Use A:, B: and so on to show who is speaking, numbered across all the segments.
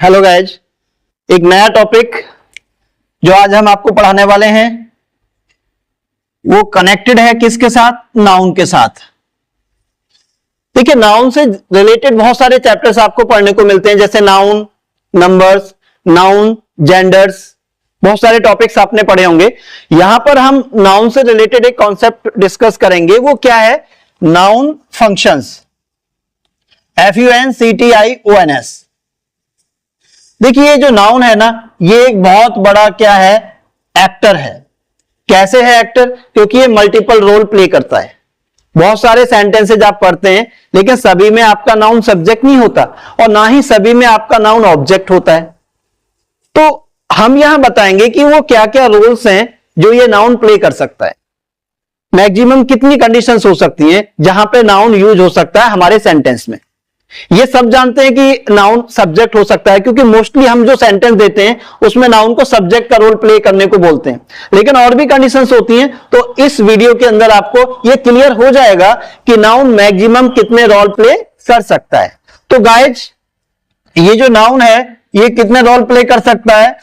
A: Hello guys, एक नया topic जो आज हम आपको पढ़ाने वाले हैं वो कनेक्टेड है किसके साथ? नाउन के साथ। देखिए, नाउन से रिलेटेड बहुत सारे चैप्टर्स आपको पढ़ने को मिलते हैं, जैसे नाउन, नंबर्स, नाउन, जेंडर्स, बहुत सारे टॉपिक्स आपने पढ़े होंगे। यहां पर हम नाउन से रिलेटेड एक कॉन्सेप्ट डिस्कस करेंगे। वो क्या है? Noun functions, FUNCTIONS। देखिए, ये जो नाउन है ना, ये एक बहुत बड़ा क्या है? एक्टर है। कैसे है एक्टर? क्योंकि ये मल्टीपल रोल प्ले करता है। बहुत सारे सेंटेंसेज आप पढ़ते हैं, लेकिन सभी में आपका नाउन सब्जेक्ट नहीं होता और ना ही सभी में आपका नाउन ऑब्जेक्ट होता है। तो हम यहां बताएंगे कि वो क्या क्या रोल्स हैं जो ये नाउन प्ले कर सकता है। मैक्सिमम कितनी कंडीशंस हो सकती हैं जहां पे नाउन यूज हो सकता है हमारे सेंटेंस में। ये सब जानते हैं कि नाउन सब्जेक्ट हो सकता है, क्योंकि मोस्टली हम जो सेंटेंस देते हैं उसमें नाउन को सब्जेक्ट का रोल प्ले करने को बोलते हैं। लेकिन और भी कंडीशंस होती हैं, तो इस वीडियो के अंदर आपको ये क्लियर हो जाएगा कि नाउन मैक्सिमम कितने रोल प्ले कर सकता है। तो गाइज, ये जो नाउन है ये कितने रोल प्ले कर सकता है?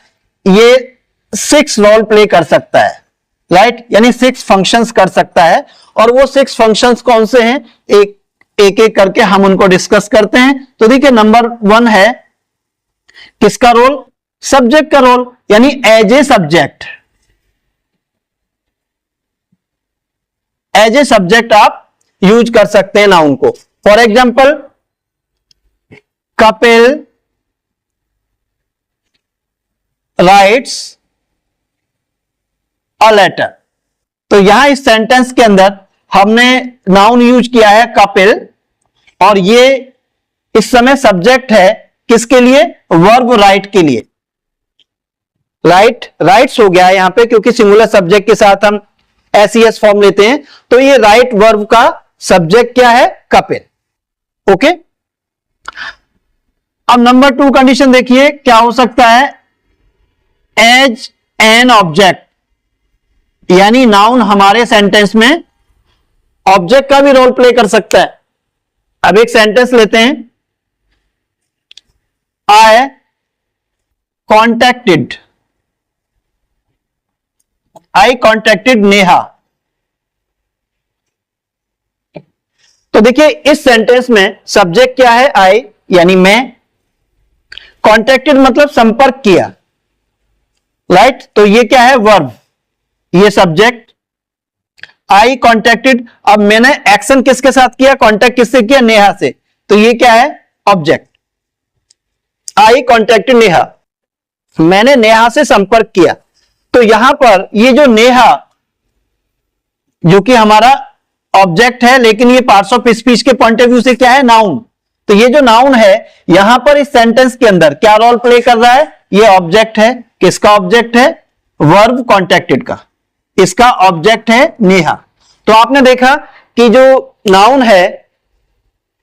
A: ये 6 रोल प्ले कर सकता है, राइट? यानी 6 फंक्शंस कर सकता है। और वो 6 फंक्शंस कौन से हैं, एक एक करके हम उनको डिस्कस करते हैं। तो देखिए, नंबर 1 है किसका रोल? सब्जेक्ट का रोल, यानी as a subject. As a subject आप यूज कर सकते हैं नाउन को। For example, Kapil writes a letter. तो यहां इस सेंटेंस के अंदर हमने नाउन यूज किया है कपिल, और ये इस समय सब्जेक्ट है किसके लिए? वर्ब राइट के लिए। राइट्स हो गया यहां पे, क्योंकि सिंगुलर सब्जेक्ट के साथ हम SES फॉर्म लेते हैं। तो ये राइट वर्ब का सब्जेक्ट क्या है? कपिल। ओके, अब नंबर 2 कंडीशन देखिए क्या हो सकता है? एज एन ऑब्जेक्ट, यानी नाउन हमारे सेंटेंस में ऑब्जेक्ट का भी रोल प्ले कर सकता है। अब एक सेंटेंस लेते हैं, आई कॉन्टेक्टेड नेहा। तो देखिए, इस सेंटेंस में सब्जेक्ट क्या है? आई, यानी मैं। कॉन्टेक्टेड मतलब संपर्क किया, राइट? तो ये क्या है? वर्ब। ये सब्जेक्ट, आई कॉन्टेक्टेड। अब मैंने एक्शन किसके साथ किया? कॉन्टेक्ट किससे किया? नेहा से। तो ये क्या है? ऑब्जेक्ट। आई कॉन्टेक्टेड नेहा, मैंने नेहा से संपर्क किया। तो यहां पर ये जो नेहा, जो कि हमारा ऑब्जेक्ट है, लेकिन ये पार्ट्स ऑफ स्पीच के पॉइंट ऑफ व्यू से क्या है? नाउन। तो ये जो नाउन है यहां पर इस सेंटेंस के अंदर क्या रोल प्ले कर रहा है? ये ऑब्जेक्ट है। किसका ऑब्जेक्ट है? वर्ब कॉन्टेक्टेड का। इसका ऑब्जेक्ट है नेहा। तो आपने देखा कि जो नाउन है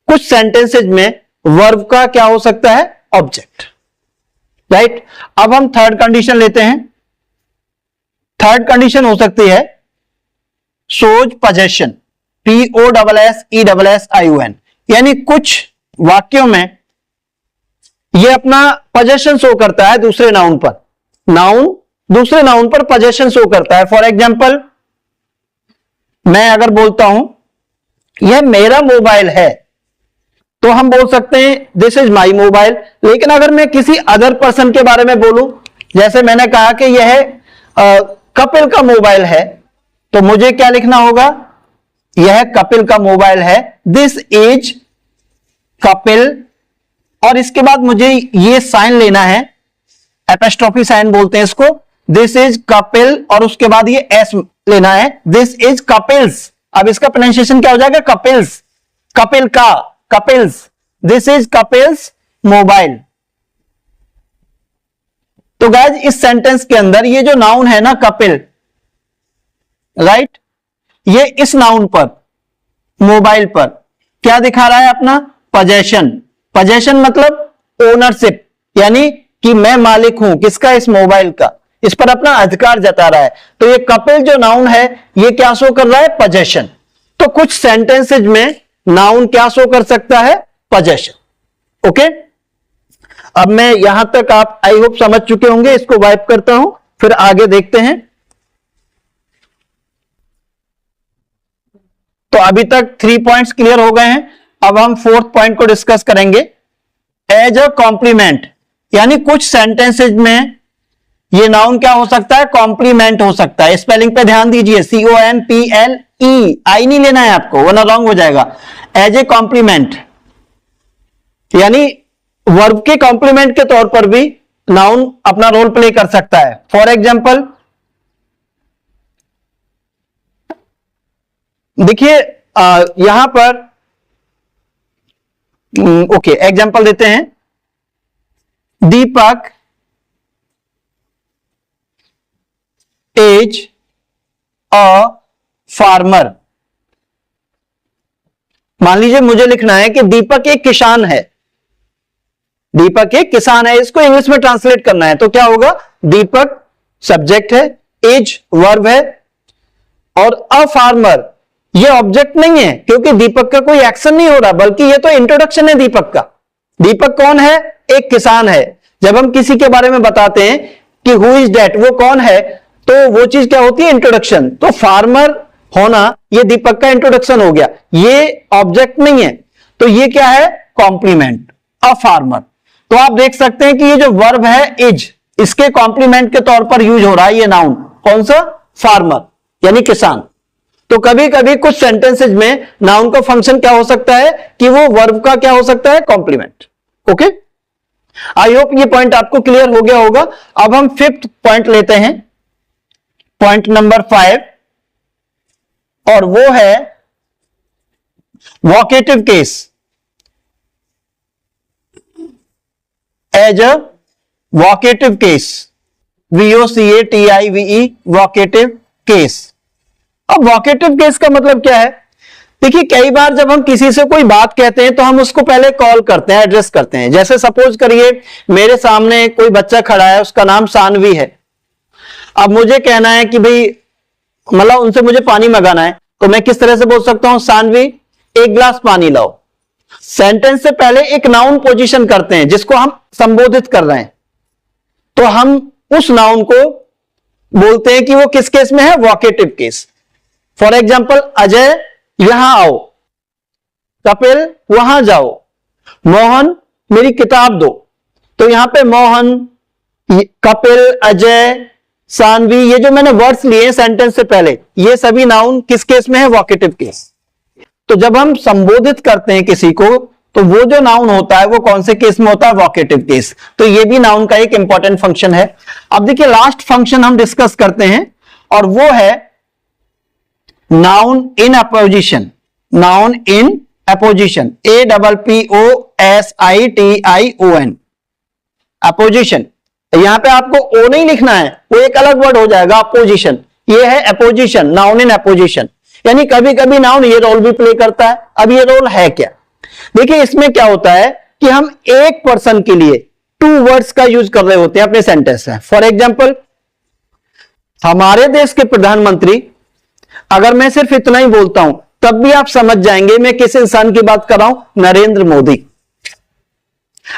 A: कुछ सेंटेंसेज में वर्ब का क्या हो सकता है? Object, right? अब हम थर्ड कंडीशन लेते हैं। थर्ड कंडीशन हो सकती है शोज पजेशन, POSSESSION, यानी कुछ वाक्यों में यह अपना पजेशन शो करता है दूसरे नाउन पर। नाउन दूसरे नाउन पर पजेशन शो करता है। फॉर एग्जाम्पल, मैं अगर बोलता हूं यह मेरा मोबाइल है, तो हम बोल सकते हैं दिस इज माई मोबाइल। लेकिन अगर मैं किसी अदर पर्सन के बारे में बोलूं, जैसे मैंने कहा कि यह कपिल का मोबाइल है, तो मुझे क्या लिखना होगा? यह कपिल का मोबाइल है, दिस इज कपिल। और इसके बाद मुझे यह साइन लेना है, एपोस्ट्रोफी साइन बोलते हैं इसको, दिस इज कपिल, और उसके बाद ये एस लेना है, दिस इज कपिल्स। अब इसका प्रोनाउंसिएशन क्या हो जाएगा? कपिल्स। कपिल का, Kapil's, this is Kapil's mobile. तो गाइज, इस सेंटेंस के अंदर ये जो नाउन है ना कपिल, राइट, ये इस नाउन पर, मोबाइल पर क्या दिखा रहा है? अपना पजेशन। पजेशन मतलब ओनरशिप, यानी कि मैं मालिक हूं किसका? इस मोबाइल का। इस पर अपना अधिकार जता रहा है। तो ये कपिल जो नाउन है ये क्या शो कर रहा है? पजेशन। तो कुछ सेंटेंसेज में नाउन क्या शो कर सकता है? पजेशन। ओके, अब मैं यहां तक आप आई होप समझ चुके होंगे, इसको वाइप करता हूं, फिर आगे देखते हैं। तो अभी तक 3 पॉइंट्स क्लियर हो गए हैं। अब हम 4th पॉइंट को डिस्कस करेंगे। एज अ कॉम्प्लीमेंट, यानी कुछ सेंटेंसेज में ये नाउन क्या हो सकता है, कॉम्प्लीमेंट हो सकता है। स्पेलिंग पे ध्यान दीजिए, COMPLE, आई नहीं लेना है आपको वरना रॉन्ग हो जाएगा। एज ए कॉम्प्लीमेंट यानी वर्ब के कॉम्प्लीमेंट के तौर पर भी नाउन अपना रोल प्ले कर सकता है। फॉर एग्जाम्पल देखिए यहां पर ओके एग्जाम्पल देते हैं। दीपक इज अ फार्मर। मान लीजिए मुझे लिखना है कि दीपक एक किसान है, दीपक एक किसान है, इसको इंग्लिश में ट्रांसलेट करना है तो क्या होगा, दीपक सब्जेक्ट है, इज वर्ब है और अ फार्मर ये ऑब्जेक्ट नहीं है क्योंकि दीपक का कोई एक्शन नहीं हो रहा, बल्कि ये तो इंट्रोडक्शन है दीपक का। दीपक कौन है, एक किसान है। जब हम किसी के बारे में बताते हैं कि हु इज दैट, वो कौन है, तो वो चीज क्या होती है, इंट्रोडक्शन। तो फार्मर होना ये दीपक का इंट्रोडक्शन हो गया, ये ऑब्जेक्ट नहीं है, तो ये क्या है, कॉम्प्लीमेंट, अ फार्मर। तो आप देख सकते हैं कि ये जो वर्ब है इज, इसके कॉम्प्लीमेंट के तौर पर यूज हो रहा है ये नाउन, कौन सा, फार्मर यानी किसान। तो कभी कभी कुछ सेंटेंसेज में नाउन का फंक्शन क्या हो सकता है कि वो वर्ब का क्या हो सकता है, कॉम्प्लीमेंट। ओके, आई होप ये पॉइंट आपको क्लियर हो गया होगा। अब हम 5th पॉइंट लेते हैं, पॉइंट नंबर 5, और वो है vocative case. As a vocative case, VOCATIVE, vocative case. अब वोकेटिव केस का मतलब क्या है, देखिए कई बार जब हम किसी से कोई बात कहते हैं तो हम उसको पहले कॉल करते हैं, एड्रेस करते हैं। जैसे सपोज करिए मेरे सामने कोई बच्चा खड़ा है, उसका नाम सानवी है। अब मुझे कहना है कि भाई मतलब उनसे मुझे पानी मंगाना है, तो मैं किस तरह से बोल सकता हूं, सानवी एक ग्लास पानी लाओ। सेंटेंस से पहले एक नाउन पोजीशन करते हैं जिसको हम संबोधित कर रहे हैं, तो हम उस नाउन को बोलते हैं कि वो किस केस में है, vocative case. For example, Ajay यहां आओ, कपिल वहां जाओ, मोहन मेरी किताब दो। तो यहां पे मोहन, कपिल, अजय, सानवी, ये जो मैंने वर्ड्स लिए सेंटेंस से पहले, ये सभी नाउन किस केस में है, वोकेटिव केस। तो जब हम संबोधित करते हैं किसी को, तो वो जो नाउन होता है वो कौन से केस में होता है, वोकेटिव केस। तो ये भी नाउन का एक इंपॉर्टेंट फंक्शन है। अब देखिए लास्ट फंक्शन हम डिस्कस करते हैं, और वो है noun in opposition. Noun in opposition, APPOSITION, opposition. यहां पे आपको ओ नहीं लिखना है, वो एक अलग वर्ड हो जाएगा, अपोजिशन। ये है अपोजिशन, नाउन इन अपोजिशन। यानी कभी कभी नाउन ये रोल भी प्ले करता है। अब ये रोल है क्या, देखिए इसमें क्या होता है कि हम एक पर्सन के लिए 2 वर्ड्स का यूज कर रहे होते हैं अपने सेंटेंस में। फॉर एग्जाम्पल, हमारे देश के प्रधानमंत्री, अगर मैं सिर्फ इतना ही बोलता हूं तब भी आप समझ जाएंगे मैं किस इंसान की बात कर रहा हूं, नरेंद्र मोदी।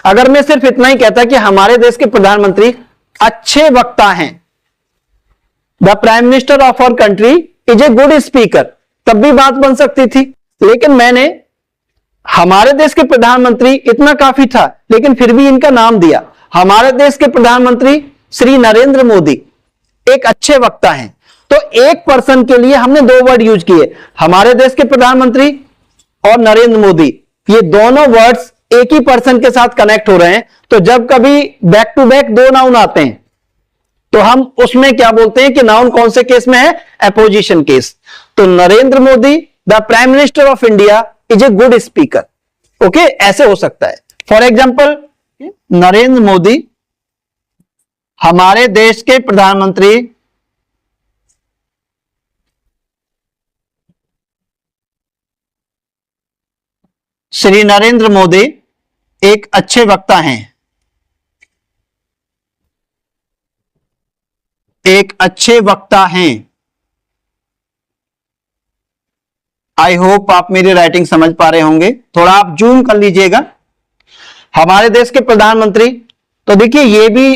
A: अगर मैं सिर्फ इतना ही कहता कि हमारे देश के प्रधानमंत्री अच्छे वक्ता हैं, the prime minister of our country is a good speaker, तब भी बात बन सकती थी। लेकिन मैंने हमारे देश के प्रधानमंत्री इतना काफी था, लेकिन फिर भी इनका नाम दिया, हमारे देश के प्रधानमंत्री श्री नरेंद्र मोदी एक अच्छे वक्ता हैं। तो एक पर्सन के लिए हमने 2 वर्ड यूज किए, हमारे देश के प्रधानमंत्री और नरेंद्र मोदी। ये दोनों वर्ड्स एक ही पर्सन के साथ कनेक्ट हो रहे हैं। तो जब कभी बैक टू बैक 2 नाउन आते हैं तो हम उसमें क्या बोलते हैं कि नाउन कौन से केस में है, अपोजिशन केस। तो Narendra Modi the prime minister of India is a good speaker. Okay, ऐसे हो सकता है। फॉर एग्जाम्पल, नरेंद्र मोदी हमारे देश के प्रधानमंत्री श्री नरेंद्र मोदी एक अच्छे वक्ता हैं, एक अच्छे वक्ता हैं। आई होप आप मेरी राइटिंग समझ पा रहे होंगे, थोड़ा आप जूम कर लीजिएगा। हमारे देश के प्रधानमंत्री तो देखिए ये भी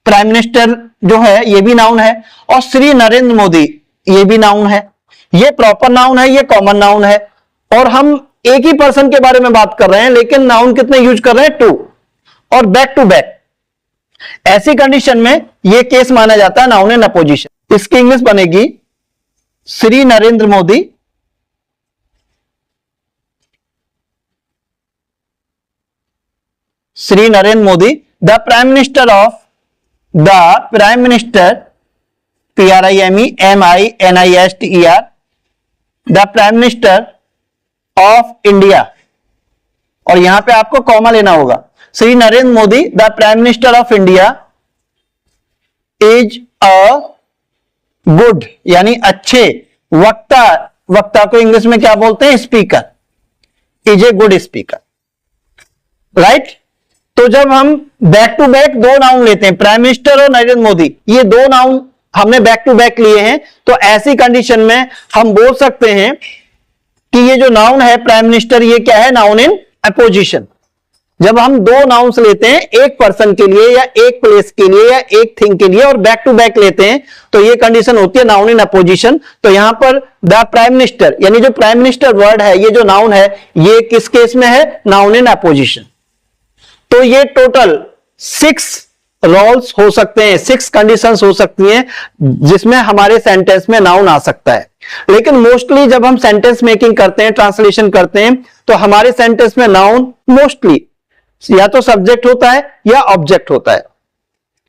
A: प्राइम मिनिस्टर जो है ये भी नाउन है, और श्री नरेंद्र मोदी ये भी नाउन है। ये प्रॉपर नाउन है, ये कॉमन नाउन है, और हम एक ही पर्सन के बारे में बात कर रहे हैं, लेकिन नाउन कितने यूज कर रहे हैं? 2, और बैक टू बैक। ऐसी कंडीशन में ये केस माना जाता है नाउन इन अपोजिशन। इसकी इंग्लिश बनेगी Shri Narendra Modi Shri Narendra Modi the prime minister of PRIMEMINISTER the prime minister of India, और यहां पे आपको कॉमा लेना होगा। Shri Narendra Modi the prime minister of India is a good, यानी अच्छे वक्ता। वक्ता को इंग्लिश में क्या बोलते हैं? Speaker. Is a good speaker, right. तो जब हम बैक टू बैक दो नाउन लेते हैं, प्राइम मिनिस्टर और नरेंद्र मोदी, ये दो नाउन हमने बैक टू बैक लिए हैं, तो ऐसी कंडीशन में हम बोल सकते हैं कि ये जो नाउन है प्राइम मिनिस्टर, ये क्या है? Noun in opposition. जब हम दो नाउन्स लेते हैं एक पर्सन के लिए या एक प्लेस के लिए या एक थिंग के लिए और बैक टू बैक लेते हैं, तो ये कंडीशन होती है नाउन इन अपोजिशन। तो यहां पर द प्राइम मिनिस्टर, यानी जो प्राइम मिनिस्टर वर्ड है, ये जो नाउन है, ये किस केस में है? Noun in opposition. तो ये टोटल 6 रोल्स हो सकते हैं, 6 कंडीशंस हो सकती हैं जिसमें हमारे सेंटेंस में नाउन आ सकता है। लेकिन मोस्टली जब हम सेंटेंस मेकिंग करते हैं, ट्रांसलेशन करते हैं, तो हमारे सेंटेंस में नाउन मोस्टली या तो सब्जेक्ट होता है या ऑब्जेक्ट होता है।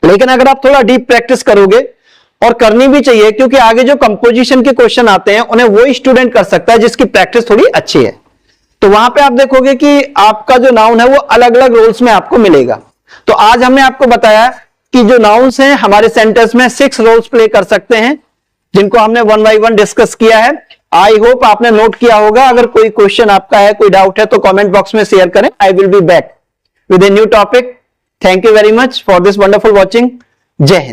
A: लेकिन अगर आप थोड़ा डीप प्रैक्टिस करोगे, और करनी भी चाहिए, क्योंकि आगे जो कंपोजिशन के क्वेश्चन आते हैं उन्हें वही स्टूडेंट कर सकता है जिसकी प्रैक्टिस थोड़ी अच्छी है। तो वहां पे आप देखोगे कि आपका जो नाउन है वो अलग अलग रोल्स में आपको मिलेगा। तो आज हमने आपको बताया कि जो नाउन्स हैं हमारे सेंटेंस में 6 रोल्स प्ले कर सकते हैं, जिनको हमने 1 बाय 1 डिस्कस किया है। आई होप आपने नोट किया होगा। अगर कोई क्वेश्चन आपका है, कोई डाउट है, तो कमेंट बॉक्स में शेयर करें। I will be back with a new topic. Thank you very much for this wonderful watching. Jai Hind.